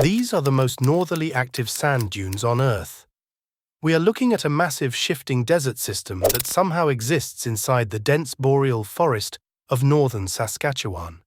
These are the most northerly active sand dunes on Earth. We are looking at a massive shifting desert system that somehow exists inside the dense boreal forest of northern Saskatchewan.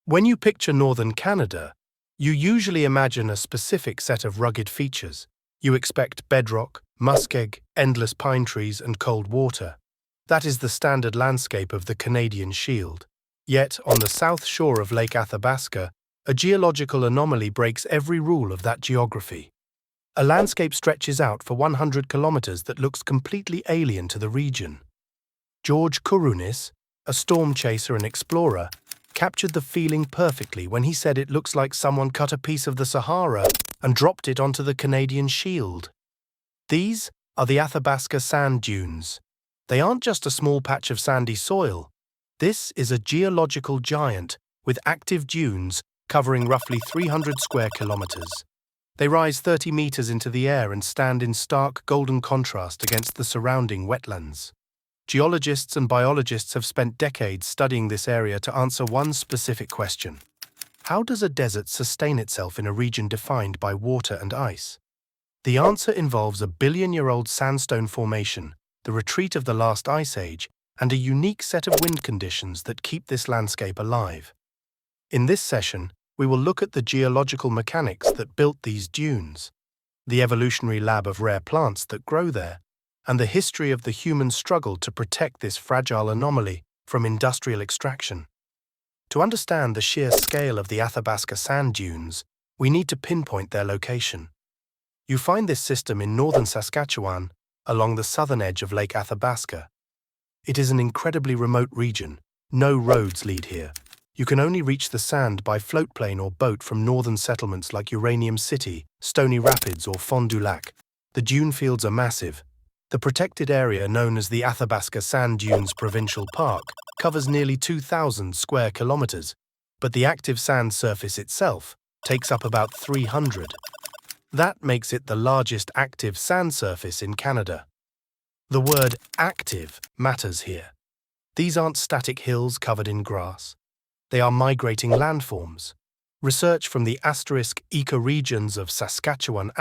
When you picture northern Canada, you usually imagine a specific set of rugged features. You expect bedrock, muskeg, endless pine trees, and cold water. That is the standard landscape of the Canadian Shield. Yet, on the south shore of Lake Athabasca, a geological anomaly breaks every rule of that geography. A landscape stretches out for 100 kilometers that looks completely alien to the region. George Kourounis, a storm chaser and explorer, captured the feeling perfectly when he said it looks like someone cut a piece of the Sahara and dropped it onto the Canadian Shield. These are the Athabasca sand dunes. They aren't just a small patch of sandy soil. This is a geological giant with active dunes covering roughly 300 square kilometers. They rise 30 meters into the air and stand in stark golden contrast against the surrounding wetlands. Geologists and biologists have spent decades studying this area to answer one specific question. How does a desert sustain itself in a region defined by water and ice? The answer involves a billion-year-old sandstone formation, the retreat of the last ice age, and a unique set of wind conditions that keep this landscape alive. In this session, we will look at the geological mechanics that built these dunes, the evolutionary lab of rare plants that grow there, and the history of the human struggle to protect this fragile anomaly from industrial extraction. To understand the sheer scale of the Athabasca sand dunes, we need to pinpoint their location. You find this system in northern Saskatchewan, along the southern edge of Lake Athabasca. It is an incredibly remote region. No roads lead here. You can only reach the sand by floatplane or boat from northern settlements like Uranium City, Stony Rapids, or Fond du Lac. The dune fields are massive. The protected area known as the Athabasca Sand Dunes Provincial Park covers nearly 2,000 square kilometers, but the active sand surface itself takes up about 300. That makes it the largest active sand surface in Canada. The word active matters here. These aren't static hills covered in grass. They are migrating landforms. Research from the ecoregions of Saskatchewan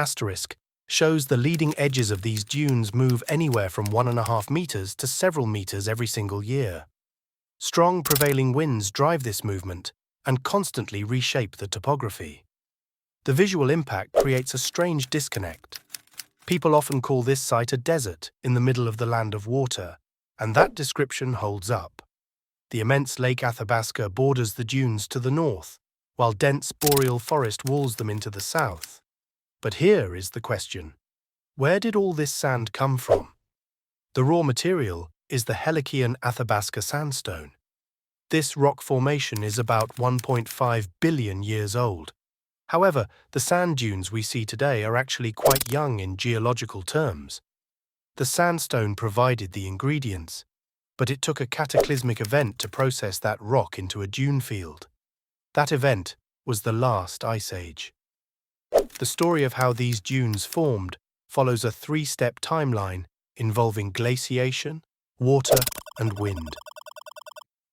shows the leading edges of these dunes move anywhere from 1.5 meters to several meters every single year. Strong prevailing winds drive this movement and constantly reshape the topography. The visual impact creates a strange disconnect. People often call this site a desert in the middle of the land of water, and that description holds up. The immense Lake Athabasca borders the dunes to the north, while dense boreal forest walls them into the south. But here is the question. Where did all this sand come from? The raw material is the Heliceian Athabasca sandstone. This rock formation is about 1.5 billion years old. However, the sand dunes we see today are actually quite young in geological terms. The sandstone provided the ingredients, but it took a cataclysmic event to process that rock into a dune field. That event was the last ice age. The story of how these dunes formed follows a three-step timeline involving glaciation, water, and wind.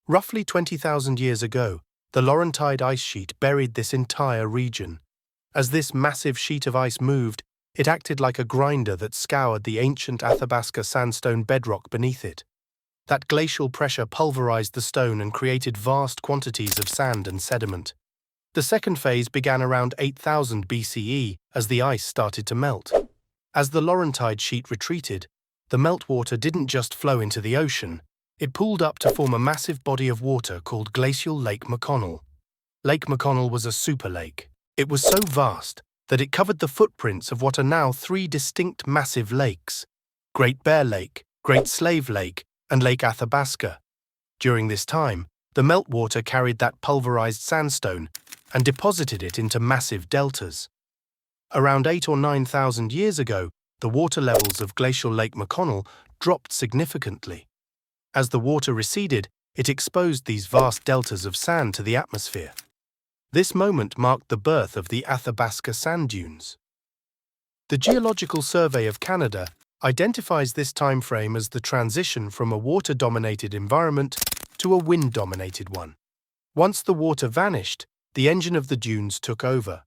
Roughly 20,000 years ago, the Laurentide ice sheet buried this entire region. As this massive sheet of ice moved, it acted like a grinder that scoured the ancient Athabasca sandstone bedrock beneath it. That glacial pressure pulverized the stone and created vast quantities of sand and sediment. The second phase began around 8000 BCE as the ice started to melt. As the Laurentide sheet retreated, the meltwater didn't just flow into the ocean, it pooled up to form a massive body of water called Glacial Lake McConnell. Lake McConnell was a super lake. It was so vast that it covered the footprints of what are now 3 distinct massive lakes: Great Bear Lake, Great Slave Lake, and Lake Athabasca. During this time, the meltwater carried that pulverized sandstone and deposited it into massive deltas. Around 8,000 or 9,000 years ago, the water levels of Glacial Lake McConnell dropped significantly. As the water receded, it exposed these vast deltas of sand to the atmosphere. This moment marked the birth of the Athabasca sand dunes. The Geological Survey of Canada identifies this time frame as the transition from a water-dominated environment to a wind-dominated one. Once the water vanished, the engine of the dunes took over.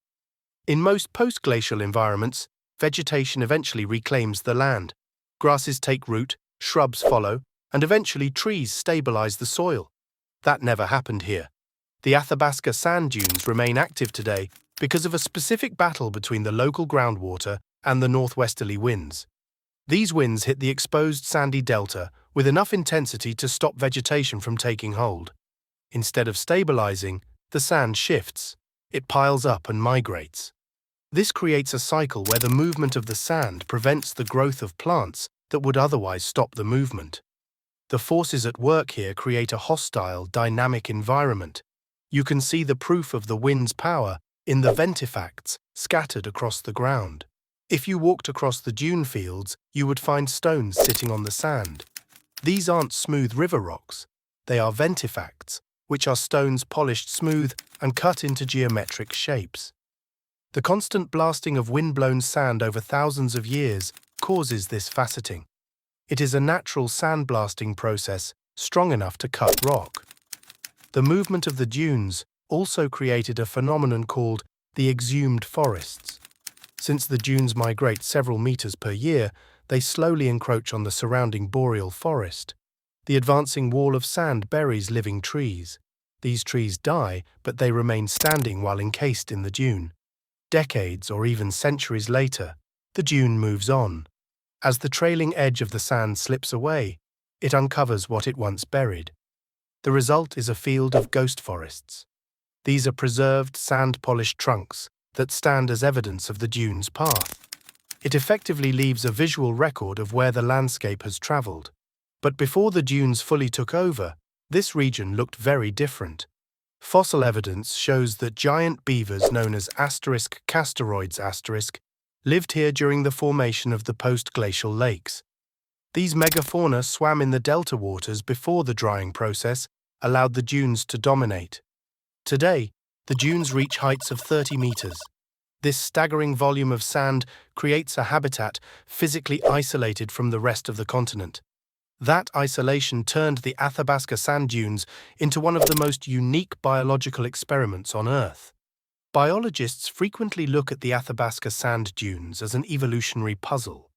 In most post-glacial environments, vegetation eventually reclaims the land. Grasses take root, shrubs follow, and eventually trees stabilize the soil. That never happened here. The Athabasca sand dunes remain active today because of a specific battle between the local groundwater and the northwesterly winds. These winds hit the exposed sandy delta with enough intensity to stop vegetation from taking hold. Instead of stabilizing, the sand shifts. It piles up and migrates. This creates a cycle where the movement of the sand prevents the growth of plants that would otherwise stop the movement. The forces at work here create a hostile, dynamic environment. You can see the proof of the wind's power in the ventifacts scattered across the ground. If you walked across the dune fields, you would find stones sitting on the sand. These aren't smooth river rocks. They are ventifacts, which are stones polished smooth and cut into geometric shapes. The constant blasting of wind-blown sand over thousands of years causes this faceting. It is a natural sandblasting process strong enough to cut rock. The movement of the dunes also created a phenomenon called the exhumed forests. Since the dunes migrate several meters per year, they slowly encroach on the surrounding boreal forest. The advancing wall of sand buries living trees. These trees die, but they remain standing while encased in the dune. Decades or even centuries later, the dune moves on. As the trailing edge of the sand slips away, it uncovers what it once buried. The result is a field of ghost forests. These are preserved, sand-polished trunks that stand as evidence of the dune's path. It effectively leaves a visual record of where the landscape has traveled. But before the dunes fully took over, this region looked very different. Fossil evidence shows that giant beavers known as **casteroids** lived here during the formation of the post-glacial lakes. These megafauna swam in the delta waters before the drying process allowed the dunes to dominate. Today, the dunes reach heights of 30 meters. This staggering volume of sand creates a habitat physically isolated from the rest of the continent. That isolation turned the Athabasca sand dunes into one of the most unique biological experiments on Earth. Biologists frequently look at the Athabasca sand dunes as an evolutionary puzzle.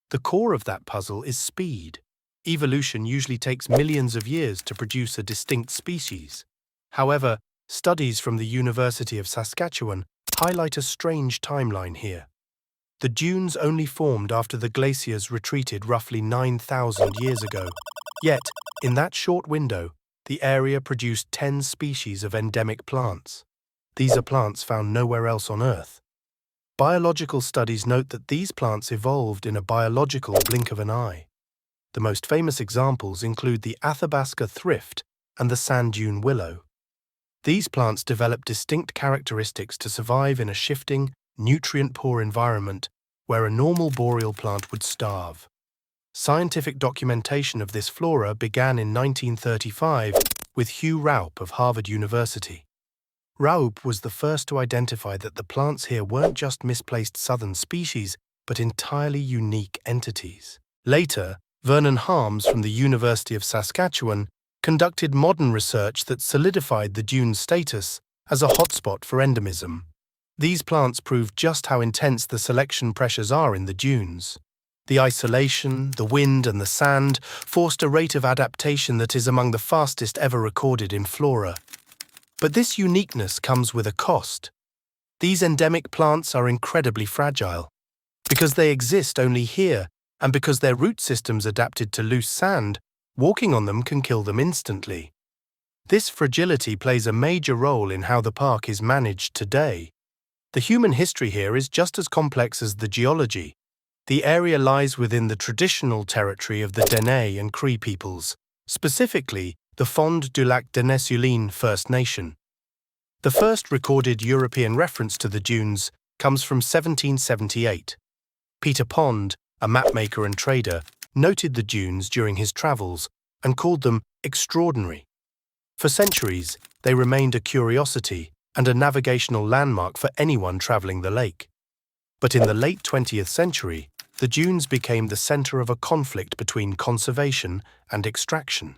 The core of that puzzle is speed. Evolution usually takes millions of years to produce a distinct species. However, studies from the University of Saskatchewan highlight a strange timeline here. The dunes only formed after the glaciers retreated roughly 9,000 years ago. Yet, in that short window, the area produced 10 species of endemic plants. These are plants found nowhere else on Earth. Biological studies note that these plants evolved in a biological blink of an eye. The most famous examples include the Athabasca thrift and the sand dune willow. These plants develop distinct characteristics to survive in a shifting, nutrient-poor environment where a normal boreal plant would starve. Scientific documentation of this flora began in 1935 with Hugh Raup of Harvard University. Raup was the first to identify that the plants here weren't just misplaced southern species, but entirely unique entities. Later, Vernon Harms from the University of Saskatchewan conducted modern research that solidified the dune's status as a hotspot for endemism. These plants proved just how intense the selection pressures are in the dunes. The isolation, the wind, and the sand forced a rate of adaptation that is among the fastest ever recorded in flora. But this uniqueness comes with a cost. These endemic plants are incredibly fragile. Because they exist only here, and because their root systems adapted to loose sand, walking on them can kill them instantly. This fragility plays a major role in how the park is managed today. The human history here is just as complex as the geology. The area lies within the traditional territory of the Dene and Cree peoples, specifically the Fond du Lac Denesulin First Nation. The first recorded European reference to the dunes comes from 1778. Peter Pond, a mapmaker and trader, noted the dunes during his travels and called them extraordinary. For centuries, they remained a curiosity and a navigational landmark for anyone traveling the lake. But in the late 20th century, the dunes became the center of a conflict between conservation and extraction.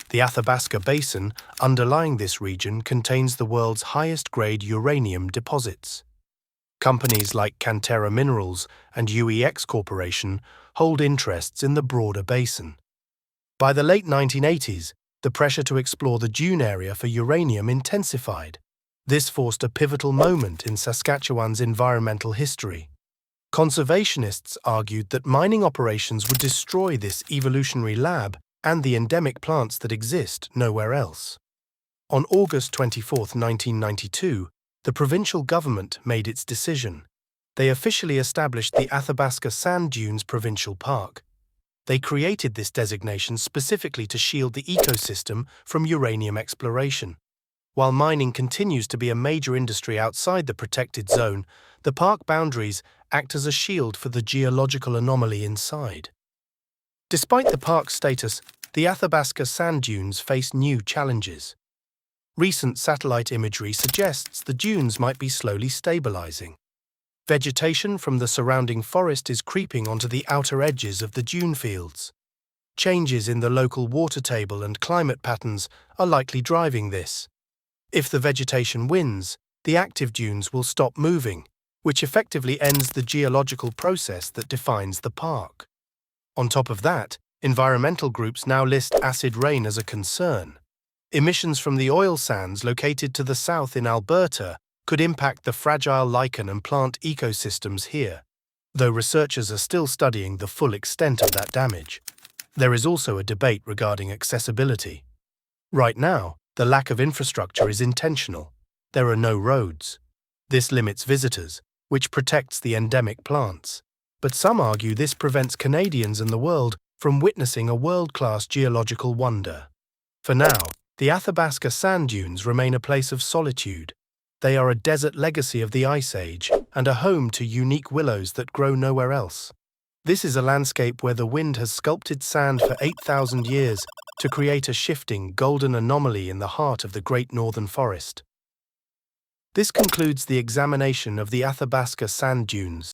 The Athabasca Basin, underlying this region, contains the world's highest-grade uranium deposits. Companies like Cantera Minerals and UEX Corporation hold interests in the broader basin. By the late 1980s, the pressure to explore the dune area for uranium intensified. This forced a pivotal moment in Saskatchewan's environmental history. Conservationists argued that mining operations would destroy this evolutionary lab and the endemic plants that exist nowhere else. On August 24, 1992, the provincial government made its decision. They officially established the Athabasca Sand Dunes Provincial Park. They created this designation specifically to shield the ecosystem from uranium exploration. While mining continues to be a major industry outside the protected zone, the park boundaries act as a shield for the geological anomaly inside. Despite the park's status, the Athabasca sand dunes face new challenges. Recent satellite imagery suggests the dunes might be slowly stabilizing. Vegetation from the surrounding forest is creeping onto the outer edges of the dune fields. Changes in the local water table and climate patterns are likely driving this. If the vegetation wins, the active dunes will stop moving, which effectively ends the geological process that defines the park. On top of that, environmental groups now list acid rain as a concern. Emissions from the oil sands located to the south in Alberta could impact the fragile lichen and plant ecosystems here, though researchers are still studying the full extent of that damage. There is also a debate regarding accessibility. Right now, the lack of infrastructure is intentional. There are no roads. This limits visitors, which protects the endemic plants. But some argue this prevents Canadians and the world from witnessing a world-class geological wonder. For now, the Athabasca sand dunes remain a place of solitude. They are a desert legacy of the Ice Age and a home to unique willows that grow nowhere else. This is a landscape where the wind has sculpted sand for 8,000 years to create a shifting, golden anomaly in the heart of the Great Northern Forest. This concludes the examination of the Athabasca sand dunes.